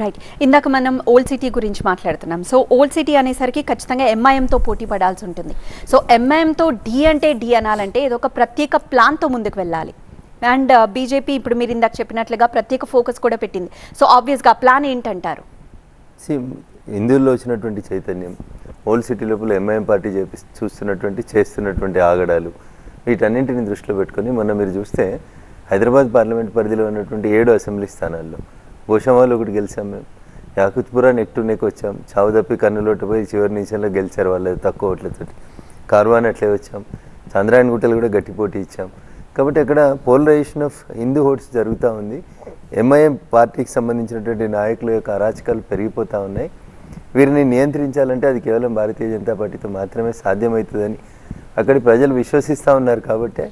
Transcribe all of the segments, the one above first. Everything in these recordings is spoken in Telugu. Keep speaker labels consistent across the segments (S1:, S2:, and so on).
S1: రైట్. ఇందాక మనం ఓల్డ్ సిటీ గురించి మాట్లాడుతున్నాం. సో ఓల్డ్ సిటీ అనేసరికి ఖచ్చితంగా ఎంఐఎంతో పోటీ పడాల్సి ఉంటుంది. సో ఎంఐఎంతో డి అంటే డి అనాలంటే ఏదో ఒక ప్రత్యేక ప్లాన్తో ముందుకు వెళ్ళాలి. అండ్ బీజేపీ ఇప్పుడు మీరు ఇందాక చెప్పినట్లుగా ప్రత్యేక ఫోకస్ కూడా పెట్టింది. సో ఆబ్వియస్గా ఆ ప్లాన్ ఏంటంటారు?
S2: హిందువుల్లో వచ్చినటువంటి చైతన్యం, ఓల్డ్ సిటీ లోపల ఎంఐఎం పార్టీ చేస్తున్నటువంటి ఆగడాలు, వీటన్నింటిని దృష్టిలో పెట్టుకొని మొన్న మీరు చూస్తే హైదరాబాద్ పార్లమెంట్ పరిధిలో ఉన్నటువంటి 7 అసెంబ్లీ స్థానాల్లో భూషమాలు ఒకటి గెలిచాం, మేము యాకుత్పురా నెక్ టు నెక్ వచ్చాం, చావు తప్పి కన్నులోటు పోయి చివరి నిమిషంలో గెలిచారు వాళ్ళు తక్కువ ఓట్లతోటి. కార్వాన్ అట్లే వచ్చాం, చంద్రాయన్ గుట్టలు కూడా గట్టి పోటీ ఇచ్చాం. కాబట్టి అక్కడ పోలరైజేషన్ ఆఫ్ హిందూ ఓట్స్ జరుగుతూ ఉంది. ఎంఐఎం పార్టీకి సంబంధించినటువంటి నాయకుల యొక్క అరాచకాలు పెరిగిపోతూ ఉన్నాయి. వీరిని నియంత్రించాలంటే అది కేవలం భారతీయ జనతా పార్టీతో మాత్రమే సాధ్యమవుతుందని అక్కడి ప్రజలు విశ్వసిస్తూ ఉన్నారు. కాబట్టి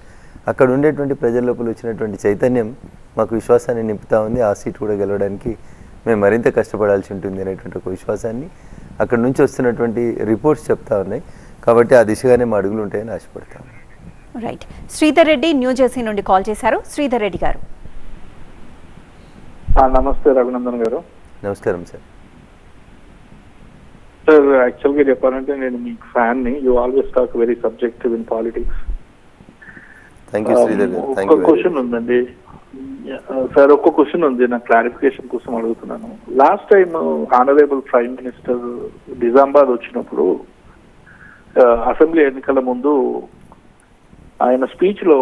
S2: అక్కడ ఉండేటువంటి ప్రజల లోపల వచ్చినటువంటి చైతన్యం మాకు విశ్వాసాన్ని నింపుతూ ఉంది. ఆ సీట్ కూడా గెలవడానికి మేము మరింత కష్టపడాల్సి ఉంటుంది అనేటువంటి ఒక విశ్వాసాన్ని అక్కడ నుంచి వస్తున్నటువంటి రిపోర్ట్స్ చెప్తా ఉన్నాయి. కాబట్టి ఆ దిశగానే మా అడుగులు ఉంటాయని ఆశపడతాము.
S1: రైట్. శ్రీధర్ రెడ్డి న్యూజెర్సీ నుండి కాల్ చేశారు. శ్రీధర్ రెడ్డి గారు.
S3: నమస్తే రఘునందన్ గారు.
S2: నమస్కారం సార్.
S3: సార్ యాక్చువల్గా చెప్పాలంటే నేను మీకు ఫ్యాన్ ని. You always talk very subjective in politics. ఒక క్వశ్చన్ ఉందండి సార్, ఒక్క క్వశ్చన్ ఉంది, నా క్లారిఫికేషన్ కోసం అడుగుతున్నాను. Last time honourable prime minister Nizamabad వచ్చినప్పుడు అసెంబ్లీ ఎన్నికల ముందు ఆయన స్పీచ్ లో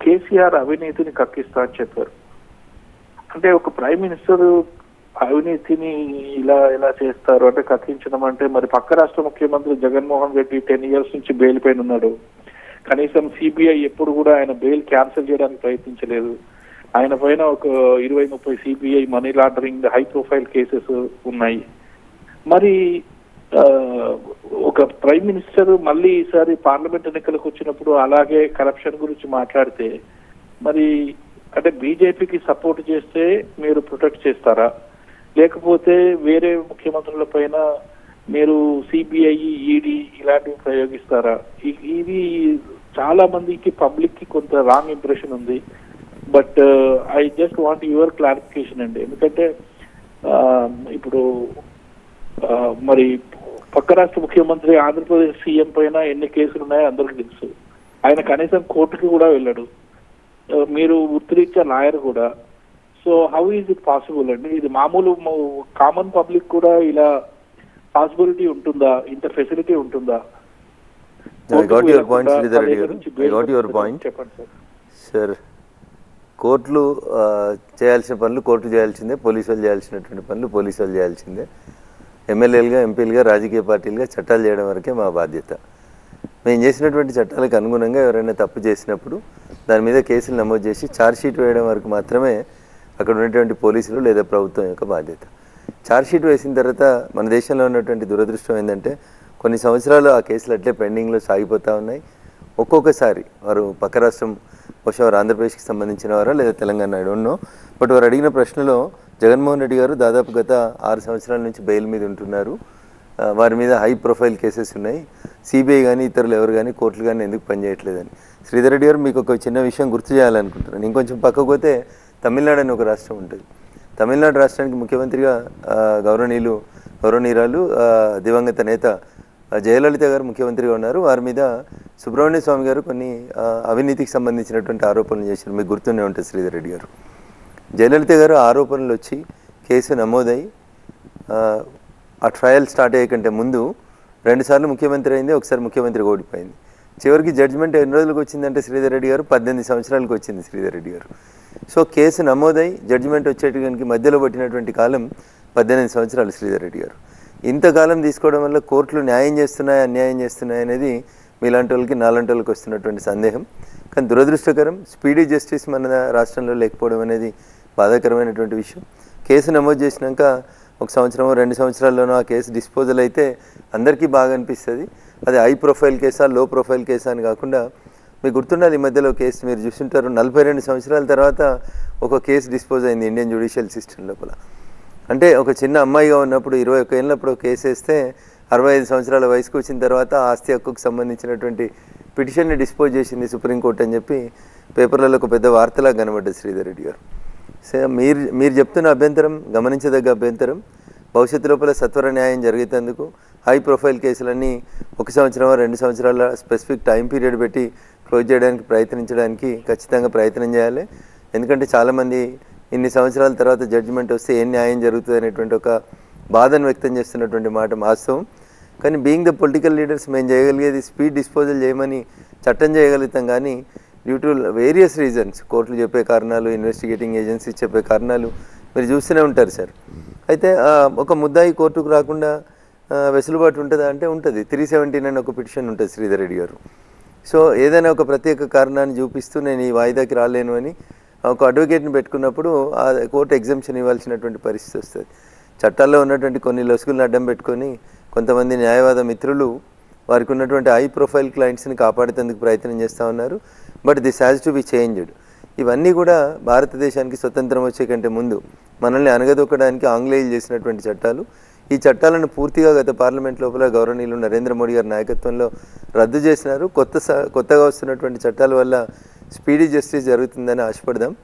S3: కేసీఆర్ అవినీతిని కక్కిస్తా అని చెప్పారు. అంటే ఒక ప్రైమ్ మినిస్టర్ అవినీతిని ఇలా చేస్తారు అంటే కక్కించడం అంటే, మరి పక్క రాష్ట్ర ముఖ్యమంత్రి జగన్మోహన్ రెడ్డి 10 years నుంచి బెయిల్ పైన ఉన్నాడు. కనీసం సిబిఐ ఎప్పుడు కూడా ఆయన బెయిల్ క్యాన్సిల్ చేయడానికి ప్రయత్నించలేదు. ఆయన పైన ఒక 20-30 CBI money laundering high profile cases ఉన్నాయి. మరి ఒక ప్రైమ్ మినిస్టర్ మళ్ళీ ఈసారి పార్లమెంట్ ఎన్నికలకు వచ్చినప్పుడు అలాగే కరప్షన్ గురించి మాట్లాడితే, మరి అంటే బీజేపీకి సపోర్ట్ చేస్తే మీరు ప్రొటెక్ట్ చేస్తారా, లేకపోతే వేరే ముఖ్యమంత్రుల పైన మీరు సిబిఐ ఈడీ ఇలాంటివి ప్రయోగిస్తారా? ఇది చాలా మందికి పబ్లిక్ కి కొంత రాంగ్ ఇంప్రెషన్ ఉంది. But I just want your clarification అండి. ఎందుకంటే ఇప్పుడు మరి పక్క రాష్ట్ర ముఖ్యమంత్రి ఆంధ్రప్రదేశ్ సీఎం పైన ఎన్ని కేసులు ఉన్నాయో అందరికీ తెలుసు. ఆయన కనీసం కోర్టుకి కూడా వెళ్ళాడు. మీరు వృత్తిరీత్యా లాయర్ కూడా. So how is it possible అండి? ఇది మామూలు కామన్ పబ్లిక్ కూడా ఇలా పాసిబిలిటీ ఉంటుందా? ఇంత ఫెసిలిటీ ఉంటుందా?
S2: చెప్పండి సార్. కోర్టులు చేయాల్సిన పనులు కోర్టు చేయాల్సిందే, పోలీసులు చేయాల్సినటువంటి పనులు పోలీసులు చేయాల్సిందే. ఎమ్మెల్యేలుగా, ఎంపీలుగా, రాజకీయ పార్టీలుగా చట్టాలు చేయడం వరకే మా బాధ్యత. మేము చేసినటువంటి చట్టాలకు అనుగుణంగా ఎవరైనా తప్పు చేసినప్పుడు దాని మీద కేసులు నమోదు చేసి ఛార్జ్షీట్ వేయడం వరకు మాత్రమే అక్కడ ఉన్నటువంటి పోలీసులు లేదా ప్రభుత్వం యొక్క బాధ్యత. ఛార్జ్షీట్ వేసిన తర్వాత మన దేశంలో ఉన్నటువంటి దురదృష్టం ఏంటంటే కొన్ని సంవత్సరాలు ఆ కేసులు అట్లే పెండింగ్లో సాగిపోతూ ఉన్నాయి. ఒక్కొక్కసారి వారు పక్క రాష్ట్రం, బహుశా వారు ఆంధ్రప్రదేశ్కి సంబంధించిన వారా లేదా Telangana, I don't know. But వారు అడిగిన ప్రశ్నలో జగన్మోహన్ రెడ్డి గారు దాదాపు గత 6 సంవత్సరాల నుంచి బెయిల్ మీద ఉంటున్నారు, వారి మీద హై ప్రొఫైల్ కేసెస్ ఉన్నాయి, సిబిఐ కానీ ఇతరులు ఎవరు కానీ కోర్టులు కానీ ఎందుకు పనిచేయట్లేదని. శ్రీధర్ రెడ్డి గారు, మీకు ఒక చిన్న విషయం గుర్తు చేయాలనుకుంటున్నాను. ఇంకొంచెం పక్కకు పోతే తమిళనాడు అని ఒక రాష్ట్రం ఉంటుంది. తమిళనాడు రాష్ట్రానికి ముఖ్యమంత్రిగా గౌరవనీయురాలు దివంగత నేత జయలలిత గారు ముఖ్యమంత్రిగా ఉన్నారు. వారి మీద సుబ్రహ్మణ్య స్వామి గారు కొన్ని అవినీతికి సంబంధించినటువంటి ఆరోపణలు చేశారు. మీకు గుర్తుండే ఉంటుంది శ్రీధర్ రెడ్డి గారు. జయలలిత గారు ఆరోపణలు వచ్చి కేసు నమోదై ఆ ట్రయల్ స్టార్ట్ అయ్యే కంటే ముందు 2 సార్లు ముఖ్యమంత్రి అయింది, ఒకసారి ముఖ్యమంత్రి ఓడిపోయింది. చివరికి జడ్జిమెంట్ ఎన్ని రోజులకు వచ్చిందంటే శ్రీధర్ రెడ్డి గారు 18 సంవత్సరాలకు వచ్చింది శ్రీధర్ రెడ్డి గారు. సో కేసు నమోదై జడ్జిమెంట్ వచ్చేటికి మధ్యలో పట్టినటువంటి కాలం 18 సంవత్సరాలు శ్రీధర్ రెడ్డి గారు. ఇంతకాలం తీసుకోవడం వల్ల కోర్టులు న్యాయం చేస్తున్నాయి, అన్యాయం చేస్తున్నాయి అనేది మీలాంటి వాళ్ళకి, నాలాంటి వాళ్ళకి వస్తున్నటువంటి సందేహం. కానీ దురదృష్టకరం, స్పీడీ జస్టిస్ మన రాష్ట్రంలో లేకపోవడం అనేది బాధాకరమైనటువంటి విషయం. కేసు నమోదు చేసినాక 1 సంవత్సరమో 2 సంవత్సరాల్లోనో ఆ కేసు డిస్పోజల్ అయితే అందరికీ బాగా అనిపిస్తుంది. అది హై ప్రొఫైల్ కేసా, లో ప్రొఫైల్ కేసా అని కాకుండా, మీకు గుర్తుండాలి, ఈ మధ్యలో కేసు మీరు చూస్తుంటారు, 42 సంవత్సరాల తర్వాత ఒక కేసు డిస్పోజ్ అయింది ఇండియన్ జ్యుడిషియల్ సిస్టమ్ లోపల. అంటే ఒక చిన్న అమ్మాయిగా ఉన్నప్పుడు 21 ఏళ్ళప్పుడు కేసు వేస్తే 65 సంవత్సరాల వయసుకు వచ్చిన తర్వాత ఆస్తి హక్కుకు సంబంధించినటువంటి పిటిషన్ని డిస్పోజ్ చేసింది సుప్రీంకోర్టు అని చెప్పి పేపర్లలో ఒక పెద్ద వార్తలా కనబడ్డది శ్రీధర్ రెడ్డి గారు. మీరు చెప్తున్న అభ్యంతరం గమనించదగ్గ అభ్యంతరం. భవిష్యత్తు లోపల సత్వర న్యాయం జరిగేందుకు హై ప్రొఫైల్ కేసులన్నీ 1 సంవత్సరం 2 సంవత్సరాల స్పెసిఫిక్ టైం పీరియడ్ పెట్టి క్లోజ్ చేయడానికి ప్రయత్నించడానికి ఖచ్చితంగా ప్రయత్నం చేయాలి. ఎందుకంటే చాలామంది ఇన్ని సంవత్సరాల తర్వాత జడ్జిమెంట్ వస్తే ఏం న్యాయం జరుగుతుంది అనేటువంటి ఒక బాధను వ్యక్తం చేస్తున్నటువంటి మాట వాస్తవం. కానీ బీయింగ్ ద పొలిటికల్ లీడర్స్ మేము చేయగలిగేది స్పీడ్ డిస్పోజల్ చేయమని చట్టం చేయగలుగుతాం. కానీ డ్యూ టు వేరియస్ రీజన్స్ కోర్టులు చెప్పే కారణాలు, ఇన్వెస్టిగేటింగ్ ఏజెన్సీస్ చెప్పే కారణాలు మీరు చూస్తూనే ఉంటారు సార్. అయితే ఒక ముద్దాయి కోర్టుకు రాకుండా వెసులుబాటు ఉంటుందా అంటే ఉంటుంది. 317 అని ఒక పిటిషన్ ఉంటుంది శ్రీధర్ రెడ్డి గారు. సో ఏదైనా ఒక ప్రత్యేక కారణాన్ని చూపిస్తూ నేను ఈ వాయిదాకి రాలేను అని ఒక అడ్వకేట్ని పెట్టుకున్నప్పుడు ఆ కోర్టు ఎగ్జంప్షన్ ఇవ్వాల్సినటువంటి పరిస్థితి వస్తుంది. చట్టాల్లో ఉన్నటువంటి కొన్ని లొసుగులను అడ్డం పెట్టుకొని కొంతమంది న్యాయవాద మిత్రులు వారికి ఉన్నటువంటి హై ప్రొఫైల్ క్లయింట్స్ని కాపాడేందుకు ప్రయత్నం చేస్తూ ఉన్నారు. But this has to be changed. ఇవన్నీ కూడా భారతదేశానికి స్వతంత్రం వచ్చే కంటే ముందు మనల్ని అనగదొక్కడానికి ఆంగ్లేయులు చేసినటువంటి చట్టాలు. ఈ చట్టాలను పూర్తిగా గత పార్లమెంట్ లోపల గౌరవనీయులు నరేంద్ర మోడీ గారి నాయకత్వంలో రద్దు చేసినారు. కొత్తగా వస్తున్నటువంటి చట్టాల వల్ల స్పీడీ జస్టిస్ జరుగుతుందని ఆశపడదాం.